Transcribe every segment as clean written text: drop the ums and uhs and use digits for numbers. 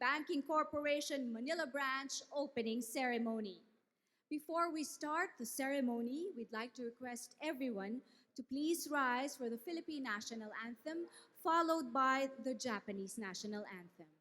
Banking Corporation Manila Branch opening ceremony. Before we start the ceremony, we'd like to request everyone to please rise for the Philippine National Anthem, followed by the Japanese National Anthem.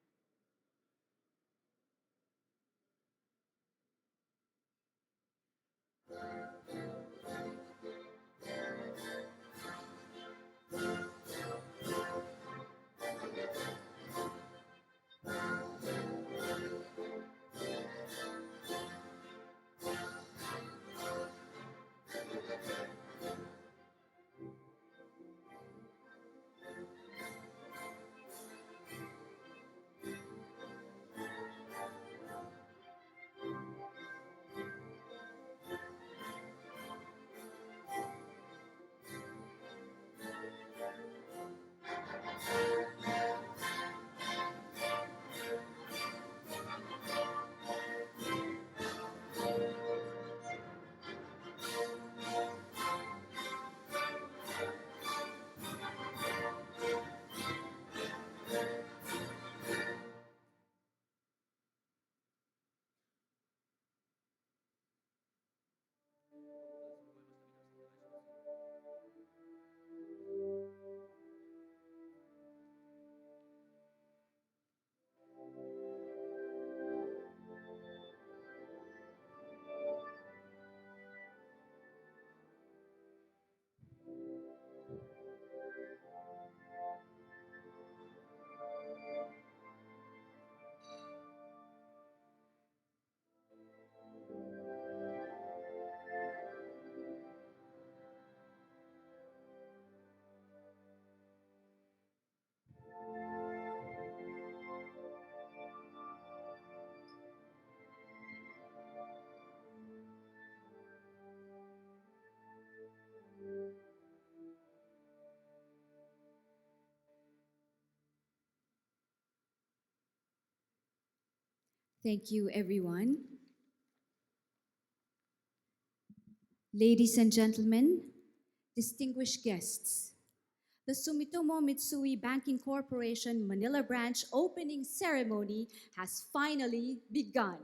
Thank you, everyone. Ladies and gentlemen, distinguished guests, the Sumitomo Mitsui Banking Corporation Manila Branch opening ceremony has finally begun.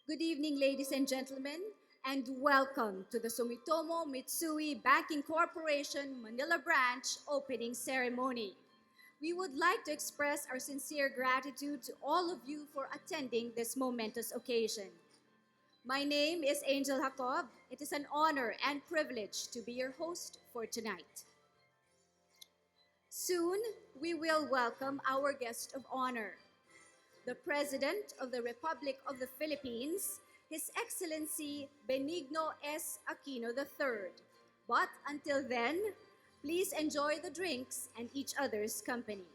Good evening, ladies and gentlemen, and welcome to the Sumitomo Mitsui Banking Corporation Manila Branch opening ceremony. We would like to express our sincere gratitude to all of you for attending this momentous occasion. My name is Angel Jacob. It is an honor and privilege to be your host for tonight. Soon, we will welcome our guest of honor, the President of the Republic of the Philippines, His Excellency Benigno S. Aquino III. But until then, please enjoy the drinks and each other's company.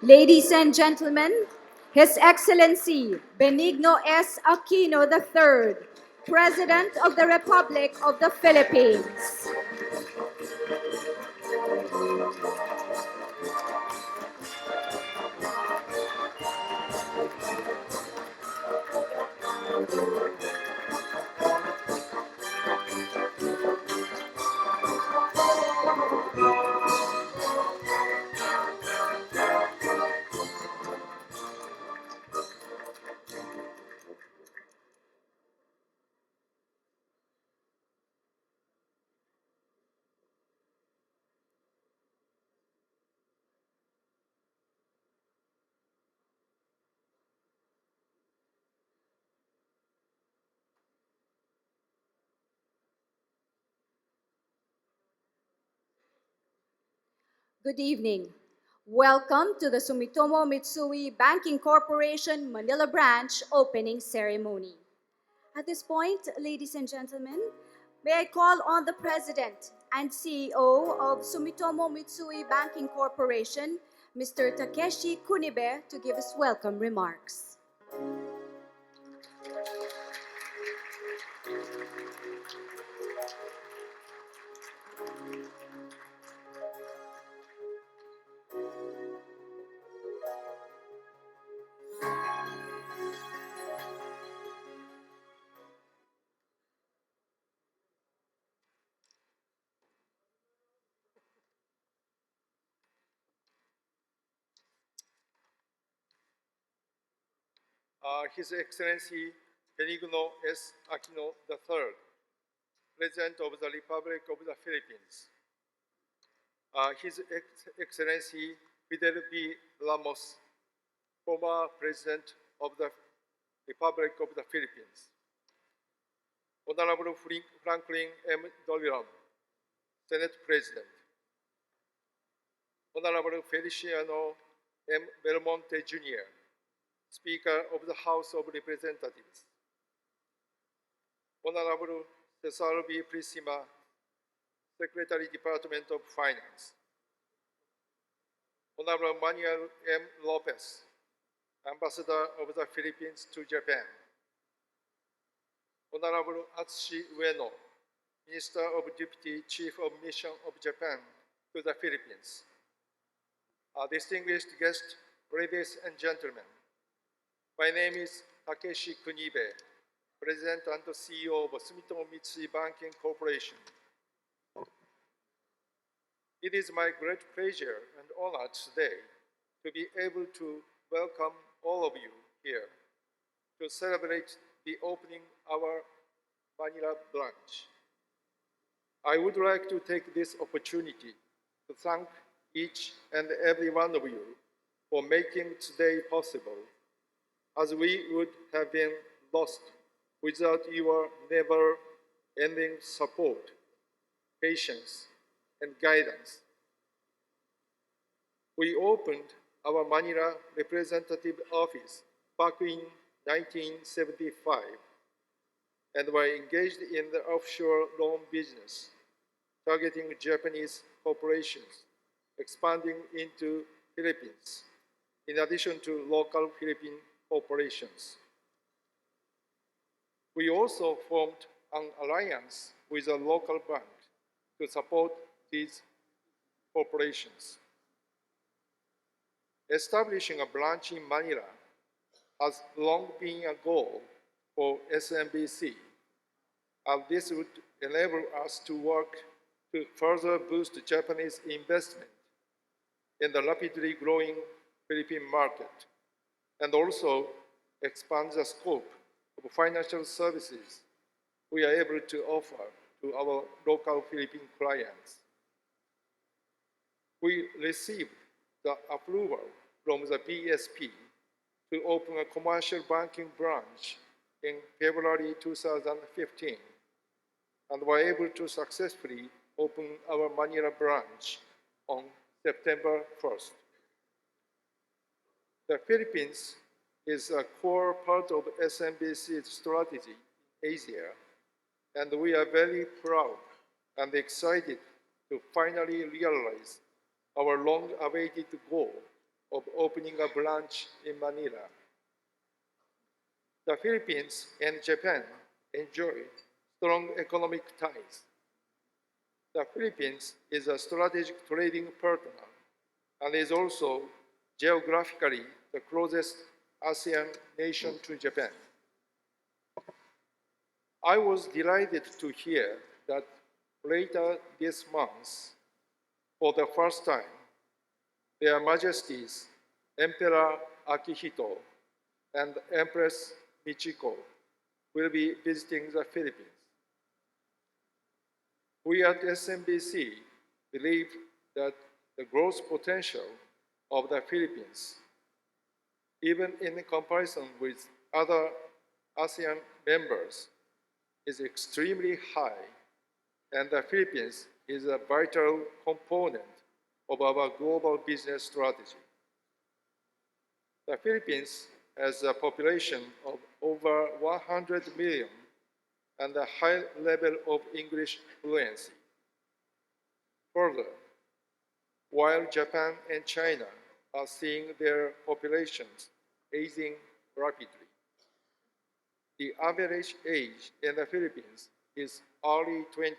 Ladies and gentlemen, His Excellency Benigno S. Aquino III, President of the Republic of the Philippines. Good evening. Welcome to the Sumitomo Mitsui Banking Corporation Manila Branch opening ceremony. At this point, ladies and gentlemen, may I call on the President and CEO of Sumitomo Mitsui Banking Corporation, Mr. Takeshi Kunibe, to give us welcome remarks. His Excellency Benigno S. Aquino III, President of the Republic of the Philippines. His Excellency Fidel B. Ramos, former President of the Republic of the Philippines. Honorable Franklin M. Doliron, Senate President. Honorable Feliciano M. Belmonte Jr., Speaker of the House of Representatives. Honorable Cesar B. Prisima, Secretary, Department of Finance. Honorable Manuel M. Lopez, Ambassador of the Philippines to Japan. Honorable Atsushi Ueno, Minister of Deputy Chief of Mission of Japan to the Philippines. Distinguished guests, ladies and gentlemen, my name is Takeshi Kunibe, President and CEO of Sumitomo Mitsui Banking Corporation. It is my great pleasure and honor today to be able to welcome all of you here to celebrate the opening of our Manila branch. I would like to take this opportunity to thank each and every one of you for making today possible, as we would have been lost without your never-ending support, patience, and guidance. We opened our Manila representative office back in 1975 and were engaged in the offshore loan business, targeting Japanese corporations, expanding into Philippines, in addition to local Philippine corporations. We also formed an alliance with a local bank to support these corporations. Establishing a branch in Manila has long been a goal for SMBC, and this would enable us to work to further boost Japanese investment in the rapidly growing Philippine market, and also expand the scope of financial services we are able to offer to our local Philippine clients. We received the approval from the BSP to open a commercial banking branch in February 2015, and were able to successfully open our Manila branch on September 1st. The Philippines is a core part of SMBC's strategy in Asia, and we are very proud and excited to finally realize our long-awaited goal of opening a branch in Manila. The Philippines and Japan enjoy strong economic ties. The Philippines is a strategic trading partner and is also geographically the closest ASEAN nation to Japan. I was delighted to hear that later this month, for the first time, Their Majesties Emperor Akihito and Empress Michiko will be visiting the Philippines. We at SMBC believe that the growth potential of the Philippines, even in comparison with other ASEAN members, is extremely high, and the Philippines is a vital component of our global business strategy. The Philippines has a population of over 100 million and a high level of English fluency. Further, while Japan and China are seeing their populations aging rapidly, the average age in the Philippines is early 20s,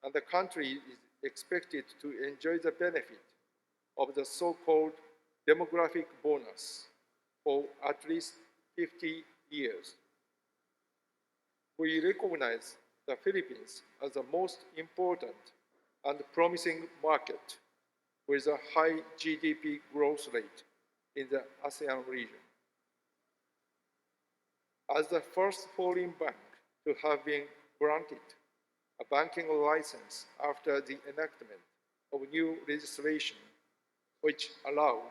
and the country is expected to enjoy the benefit of the so-called demographic bonus for at least 50 years. We recognize the Philippines as the most important and promising market with a high GDP growth rate in the ASEAN region. As the first foreign bank to have been granted a banking license after the enactment of new legislation, which allowed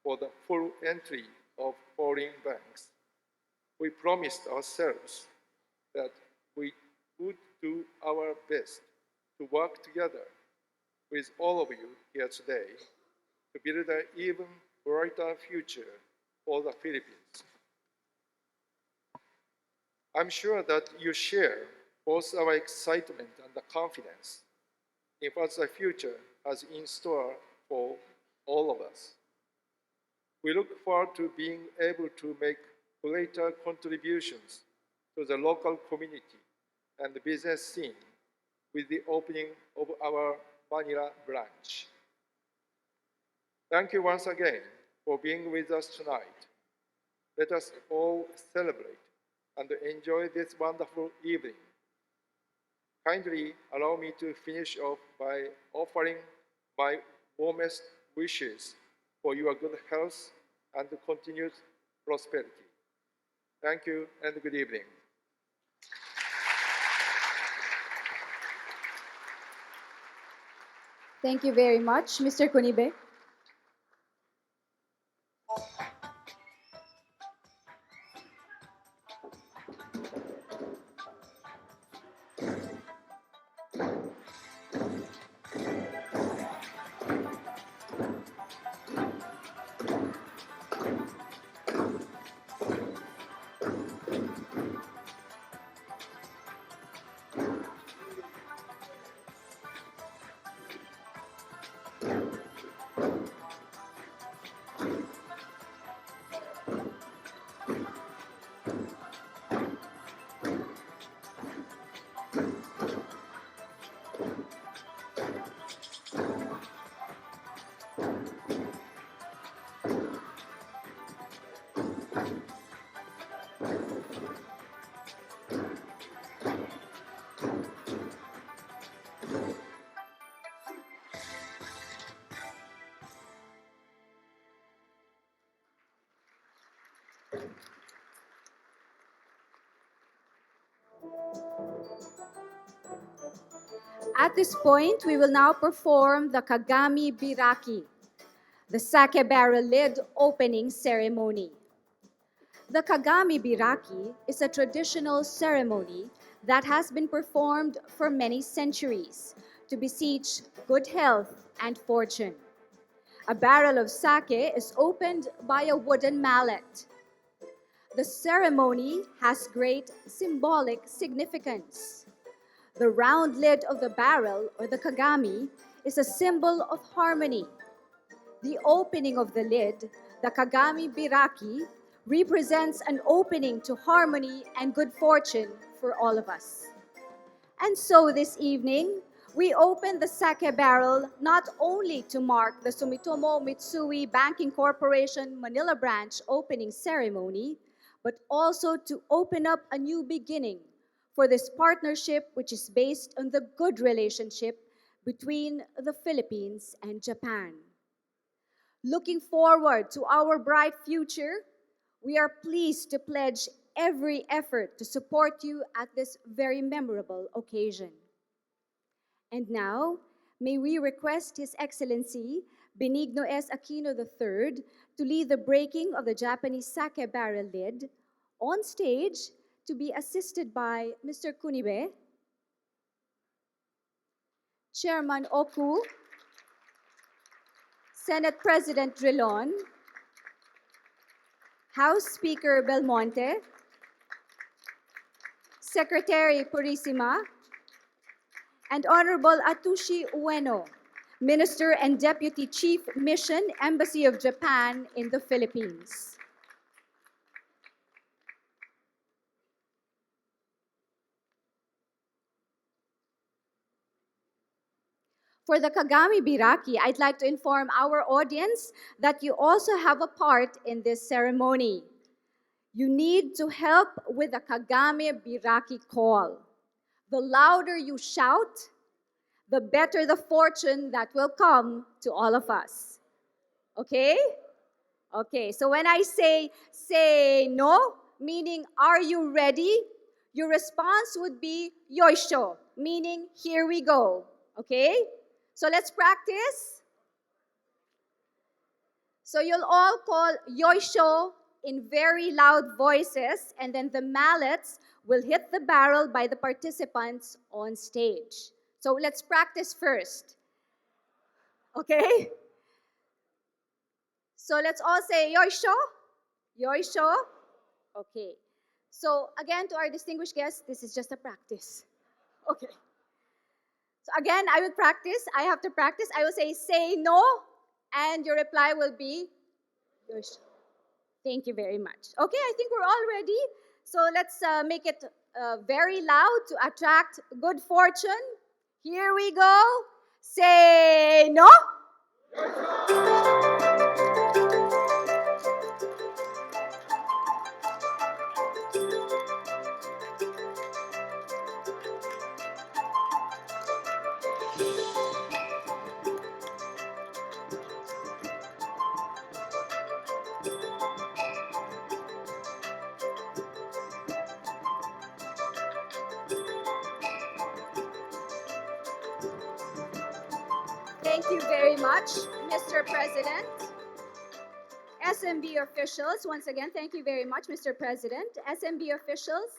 for the full entry of foreign banks, we promised ourselves that we would do our best to work together with all of you here today to build an even brighter future for the Philippines. I'm sure that you share both our excitement and the confidence in what the future has in store for all of us. We look forward to being able to make greater contributions to the local community and the business scene with the opening of our Manila branch. Thank you once again for being with us tonight. Let us all celebrate and enjoy this wonderful evening. Kindly allow me to finish off by offering my warmest wishes for your good health and continued prosperity. Thank you and good evening. Thank you very much, Mr. Kunibe. At this point, we will now perform the Kagami Biraki, the sake barrel lid opening ceremony. The Kagami Biraki is a traditional ceremony that has been performed for many centuries to beseech good health and fortune. A barrel of sake is opened by a wooden mallet. The ceremony has great symbolic significance. The round lid of the barrel, or the kagami, is a symbol of harmony. The opening of the lid, the Kagami Biraki, represents an opening to harmony and good fortune for all of us. And so this evening, we open the sake barrel not only to mark the Sumitomo Mitsui Banking Corporation Manila branch opening ceremony, but also to open up a new beginning for this partnership, which is based on the good relationship between the Philippines and Japan. Looking forward to our bright future, we are pleased to pledge every effort to support you at this very memorable occasion. And now, may we request His Excellency Benigno S. Aquino III to lead the breaking of the Japanese sake barrel lid on stage, to be assisted by Mr. Kunibe, Chairman Oku, Senate President Drilon, House Speaker Belmonte, Secretary Purisima, and Honorable Atushi Ueno, Minister and Deputy Chief Mission, Embassy of Japan in the Philippines. For the Kagami Biraki, I'd like to inform our audience that you also have a part in this ceremony. You need to help with the Kagami Biraki call. The louder you shout, the better the fortune that will come to all of us. Okay? Okay, so when I say no, meaning are you ready? Your response would be yoisho, meaning here we go. Okay? So let's practice. So you'll all call yoisho in very loud voices, and then the mallets will hit the barrel by the participants on stage. So let's practice first. Okay? So let's all say yoisho, yoisho. Okay. So again, to our distinguished guests, this is just a practice. Okay. So again, I will practice. I have to practice. I will say no, and your reply will be yoisho. Thank you very much. Okay, I think we're all ready. So let's make it very loud to attract good fortune. Here we go. Say no. Thank you very much, Mr. President. SMB officials, once again, thank you very much, Mr. President. SMB officials,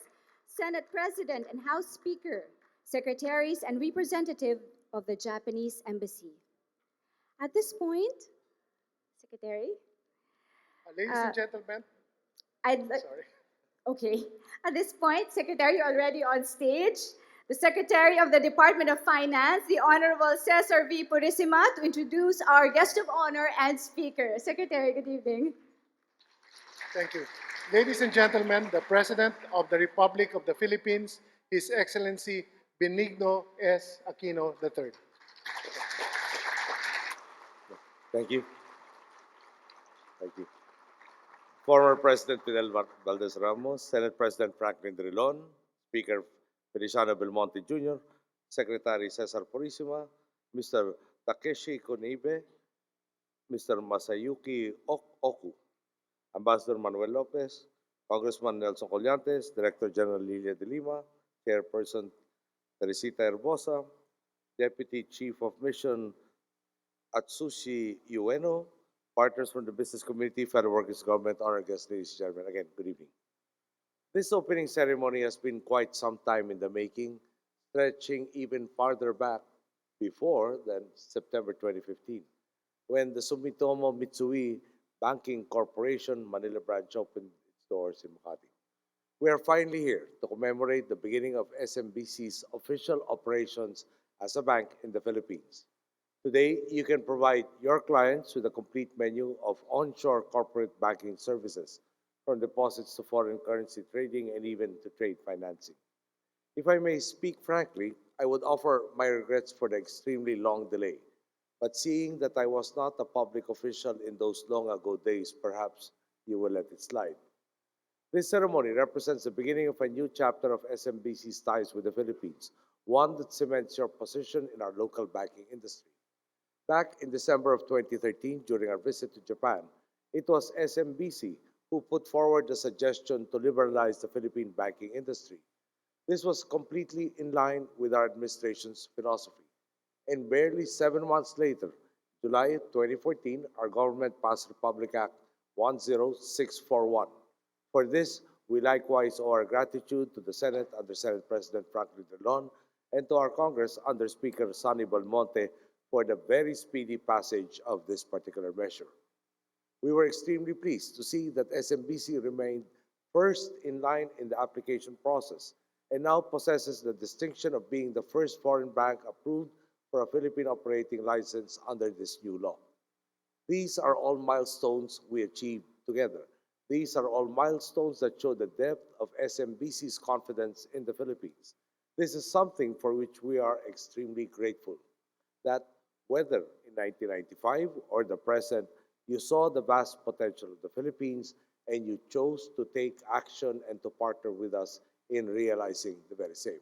Senate President and House Speaker, secretaries and representative of the Japanese Embassy. At this point, Secretary, Ladies and gentlemen, sorry. Okay. At this point, Secretary, you're already on stage. The Secretary of the Department of Finance, the Honorable Cesar V. Purisima, to introduce our guest of honor and speaker. Secretary, good evening. Thank you. Ladies and gentlemen, the President of the Republic of the Philippines, His Excellency Benigno S. Aquino III. Thank you. Thank you. Former President Fidel Valdez Ramos, Senate President Franklin Drilon, Speaker Feliciano Belmonte Jr., Secretary Cesar Purisima, Mr. Takeshi Konibe, Mr. Masayuki Oku, Ambassador Manuel Lopez, Congressman Nelson Collantes, Director General Lilia de Lima, Chairperson Teresita Herbosa, Deputy Chief of Mission Atsushi Ueno, partners from the business community, Federal Workers Government, honored guests, ladies and gentlemen, again, good evening. This opening ceremony has been quite some time in the making, stretching even farther back before than September 2015, when the Sumitomo Mitsui Banking Corporation Manila branch opened its doors in Makati. We are finally here to commemorate the beginning of SMBC's official operations as a bank in the Philippines. Today, you can provide your clients with a complete menu of onshore corporate banking services, from deposits to foreign currency trading and even to trade financing. If I may speak frankly, I would offer my regrets for the extremely long delay. But seeing that I was not a public official in those long ago days, perhaps you will let it slide. This ceremony represents the beginning of a new chapter of SMBC's ties with the Philippines, one that cements your position in our local banking industry. Back in December of 2013, during our visit to Japan, it was SMBC who put forward the suggestion to liberalize the Philippine banking industry. This was completely in line with our administration's philosophy. And barely 7 months later, July 2014, our government passed Republic Act 10641. For this, we likewise owe our gratitude to the Senate under Senate President Franklin Drilon and to our Congress under Speaker Sonny Belmonte for the very speedy passage of this particular measure. We were extremely pleased to see that SMBC remained first in line in the application process and now possesses the distinction of being the first foreign bank approved for a Philippine operating license under this new law. These are all milestones we achieved together. These are all milestones that show the depth of SMBC's confidence in the Philippines. This is something for which we are extremely grateful. That whether in 1995 or the present, you saw the vast potential of the Philippines and you chose to take action and to partner with us in realizing the very same.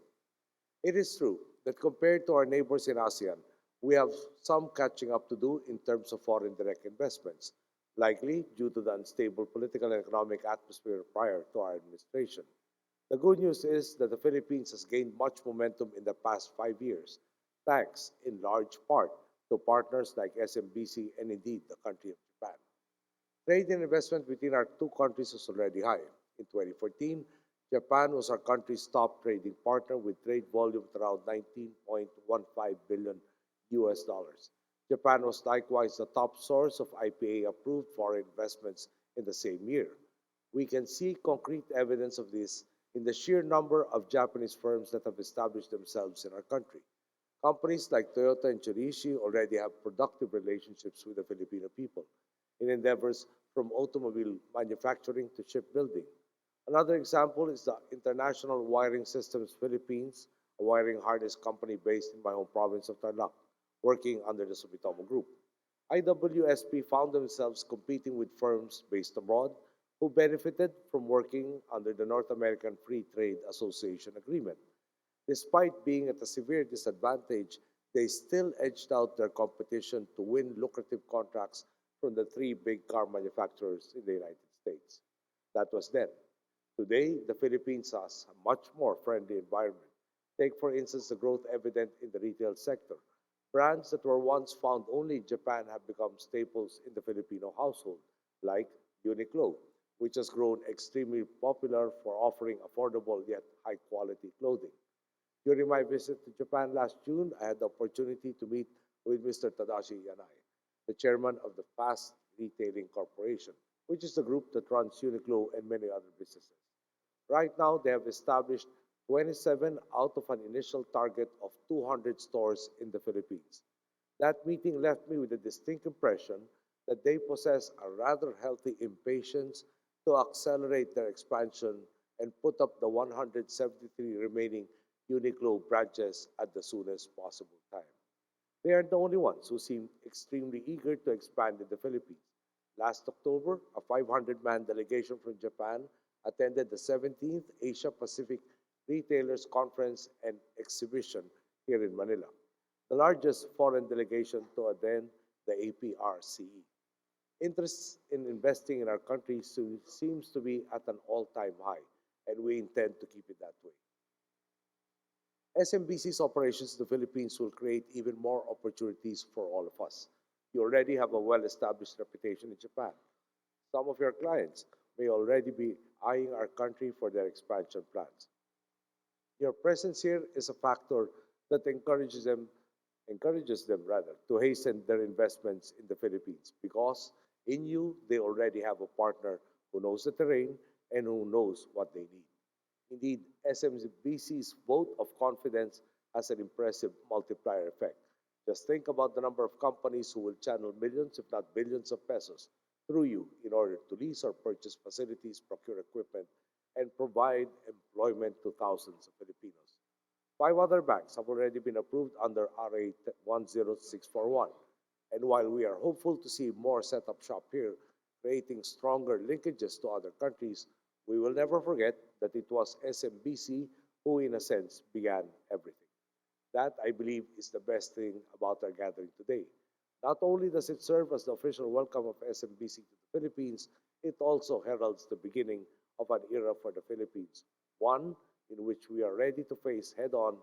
It is true that compared to our neighbors in ASEAN, we have some catching up to do in terms of foreign direct investments, likely due to the unstable political and economic atmosphere prior to our administration. The good news is that the Philippines has gained much momentum in the past 5 years, thanks in large part to partners like SMBC and indeed the country of Japan. Trade and investment between our two countries is already high. In 2014, Japan was our country's top trading partner with trade volume at around 19.15 billion US dollars. Japan was likewise the top source of IPA approved foreign investments in the same year. We can see concrete evidence of this in the sheer number of Japanese firms that have established themselves in our country. Companies like Toyota and Mitsubishi already have productive relationships with the Filipino people in endeavors from automobile manufacturing to shipbuilding. Another example is the International Wiring Systems Philippines, a wiring harness company based in my home province of Tarlac, working under the Sumitomo Group. IWSP found themselves competing with firms based abroad who benefited from working under the North American Free Trade Association Agreement. Despite being at a severe disadvantage, they still edged out their competition to win lucrative contracts from the three big car manufacturers in the United States. That was then. Today, the Philippines has a much more friendly environment. Take, for instance, the growth evident in the retail sector. Brands that were once found only in Japan have become staples in the Filipino household, like Uniqlo, which has grown extremely popular for offering affordable yet high-quality clothing. During my visit to Japan last June, I had the opportunity to meet with Mr. Tadashi Yanai, the chairman of the Fast Retailing Corporation, which is the group that runs Uniqlo and many other businesses. Right now, they have established 27 out of an initial target of 200 stores in the Philippines. That meeting left me with a distinct impression that they possess a rather healthy impatience to accelerate their expansion and put up the 173 remaining Uniqlo branches at the soonest possible time. They aren't the only ones who seem extremely eager to expand in the Philippines. Last October, a 500-man delegation from Japan attended the 17th Asia Pacific Retailers Conference and Exhibition here in Manila, the largest foreign delegation to attend the APRCE. Interest in investing in our country seems to be at an all-time high, and we intend to keep it that way. SMBC's operations in the Philippines will create even more opportunities for all of us. You already have a well-established reputation in Japan. Some of your clients may already be eyeing our country for their expansion plans. Your presence here is a factor that encourages them to hasten their investments in the Philippines because in you they already have a partner who knows the terrain and who knows what they need. Indeed, SMBC's vote of confidence has an impressive multiplier effect. Just think about the number of companies who will channel millions, if not billions of pesos through you in order to lease or purchase facilities, procure equipment, and provide employment to thousands of Filipinos. 5 other banks have already been approved under RA 10641. And while we are hopeful to see more set up shop here, creating stronger linkages to other countries, we will never forget that it was SMBC who, in a sense, began everything. That, I believe, is the best thing about our gathering today. Not only does it serve as the official welcome of SMBC to the Philippines, it also heralds the beginning of an era for the Philippines, one in which we are ready to face head-on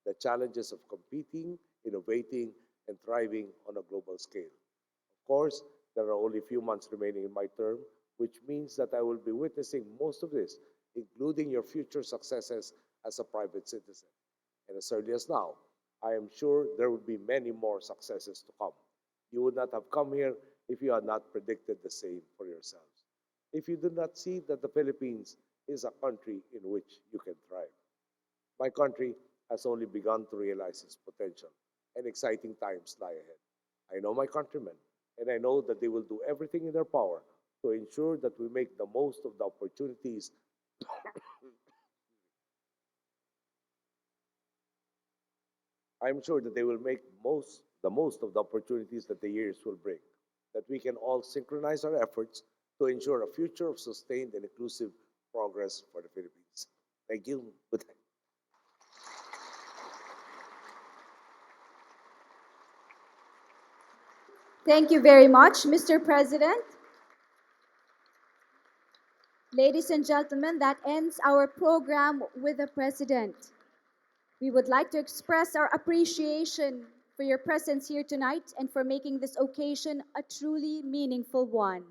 the challenges of competing, innovating, and thriving on a global scale. Of course, there are only a few months remaining in my term, which means that I will be witnessing most of this, including your future successes as a private citizen. And as early as now, I am sure there would be many more successes to come. You would not have come here if you had not predicted the same for yourselves. If you did not see that the Philippines is a country in which you can thrive. My country has only begun to realize its potential, and exciting times lie ahead. I know my countrymen, and I know that they will do everything in their power to ensure that we make the most of the opportunities. I'm sure that they will make the most of the opportunities that the years will bring, that we can all synchronize our efforts to ensure a future of sustained and inclusive progress for the Philippines. Thank you. Good night. Thank you very much, Mr. President. Ladies and gentlemen, that ends our program with the President. We would like to express our appreciation for your presence here tonight and for making this occasion a truly meaningful one.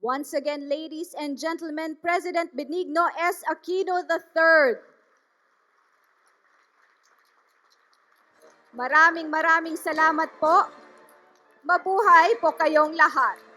Once again, ladies and gentlemen, President Benigno S. Aquino III. Maraming salamat po. Mabuhay po kayong lahat.